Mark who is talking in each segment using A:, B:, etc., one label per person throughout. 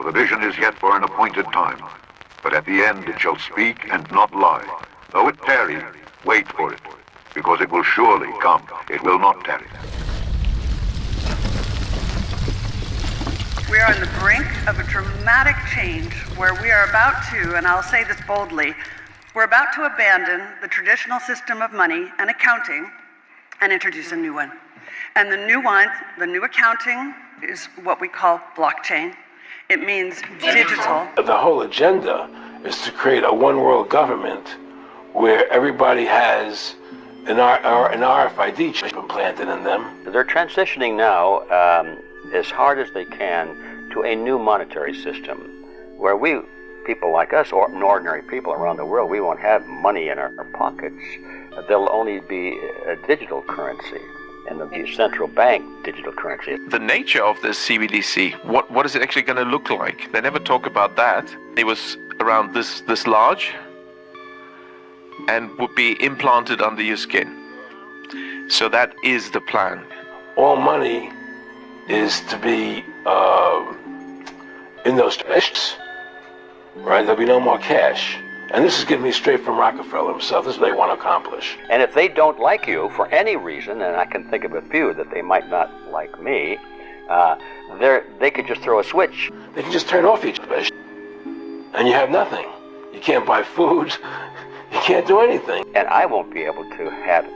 A: For the vision is yet for an appointed time, but at the end it shall speak and not lie. Though it tarry, wait for it, because it will surely come. It will not tarry.
B: We are on the brink of a dramatic change where we are about to, and I'll say this boldly, we're about to abandon the traditional system of money and accounting and introduce a new one. And the new accounting is what we call blockchain. It means digital.
C: The whole agenda is to create a one world government where everybody has an RFID chip implanted in them.
D: They're transitioning now as hard as they can to a new monetary system where we, people like us, or ordinary people around the world, we won't have money in our pockets. There'll only be a digital currency, and there'll be a central bank digital currency.
E: The nature of this CBDC, what is it actually going to look like? They never talk about that. It was around this large and would be implanted under your skin. So that is the plan.
C: All money is to be in those fists, right? There'll be no more cash. And this is getting me straight from Rockefeller himself. This is what they want to accomplish.
D: And if they don't like you for any reason, and I can think of a few that they might not like me, they could just throw a switch.
C: They can just turn off each other, and you have nothing. You can't buy food. You can't do anything.
D: And I won't be able to have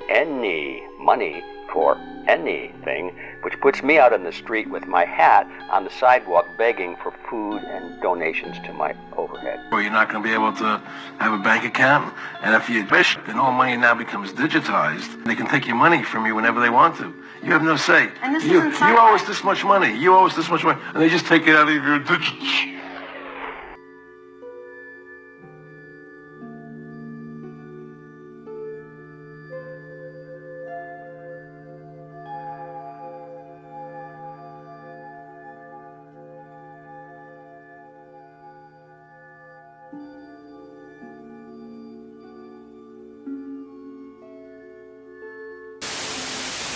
D: any money for anything, which puts me out in the street with my hat on the sidewalk begging for food and donations to my overhead.
C: Or you're not going to be able to have a bank account, and if you wish, then all money now becomes digitized. They can take your money from you whenever they want to. You have no say.
B: And this
C: you
B: isn't
C: owe us this much money. You owe us this much money, and they just take it out of your digits.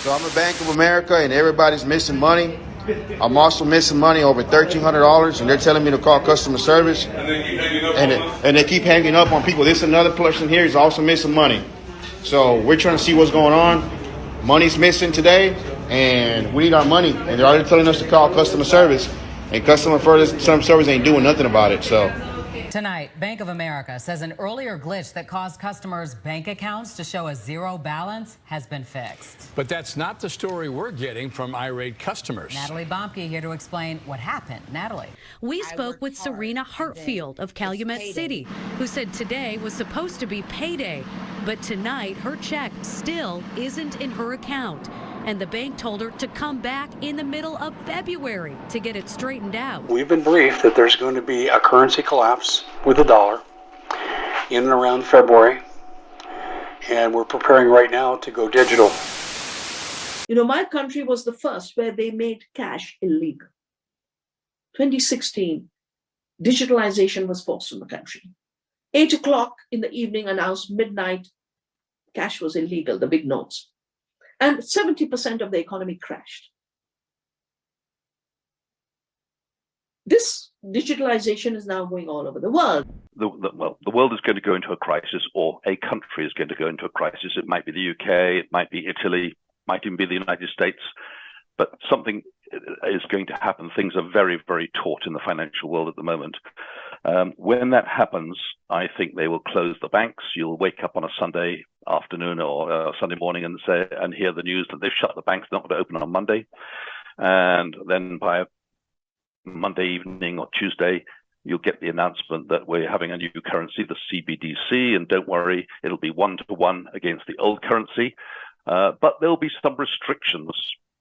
F: So I'm a Bank of America and everybody's missing money. I'm also missing money over $1,300 and they're telling me to call customer service. And they keep hanging up on people. This another person here is also missing money. So we're trying to see what's going on. Money's missing today and we need our money. And they're already telling us to call customer service. And customer service ain't doing nothing about it. So
G: tonight, Bank of America says an earlier glitch that caused customers' bank accounts to show a zero balance has been fixed.
H: But that's not the story we're getting from irate customers.
G: Natalie Bomke here to explain what happened. Natalie.
I: We spoke with Serena Hartfield of Calumet City, who said today was supposed to be payday, but tonight her check still isn't in her account. And the bank told her to come back in the middle of February to get it straightened out.
J: We've been briefed that there's going to be a currency collapse with the dollar in and around February, and we're preparing right now to go digital.
K: You know, my country was the first where they made cash illegal. 2016, digitalization was forced on the country. 8 o'clock in the evening announced midnight, cash was illegal, the big notes. And 70% of the economy crashed. This digitalization is now going all over the world.
L: The world is going to go into a crisis, or a country is going to go into a crisis. It might be the UK, it might be Italy, might even be the United States, but something is going to happen. Things are very, very taut in the financial world at the moment. When that happens, I think they will close the banks. You'll wake up on a Sunday afternoon or Sunday morning and hear the news that they've shut the banks, not going to open on Monday. And then by Monday evening or Tuesday, you'll get the announcement that we're having a new currency, the CBDC, and don't worry, it'll be 1-to-1 against the old currency. But there'll be some restrictions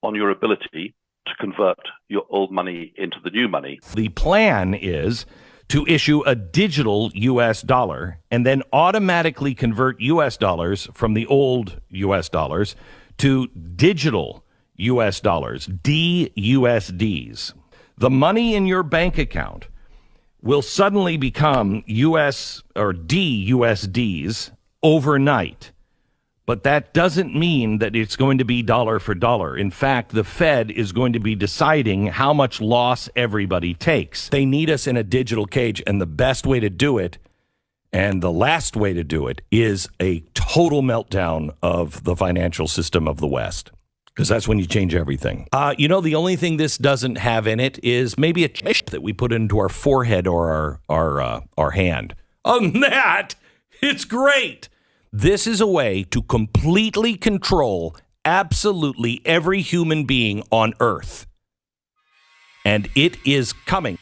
L: on your ability to convert your old money into the new money.
M: The plan is to issue a digital U.S. dollar and then automatically convert U.S. dollars from the old U.S. dollars to digital U.S. dollars, DUSDs. The money in your bank account will suddenly become U.S. or DUSDs overnight. But that doesn't mean that it's going to be dollar for dollar. In fact, the Fed is going to be deciding how much loss everybody takes. They need us in a digital cage, and the best way to do it, and the last way to do it, is a total meltdown of the financial system of the West. Because that's when you change everything. The only thing this doesn't have in it is maybe a chip that we put into our forehead or our hand. Other than that, it's great. This is a way to completely control absolutely every human being on Earth. And it is coming.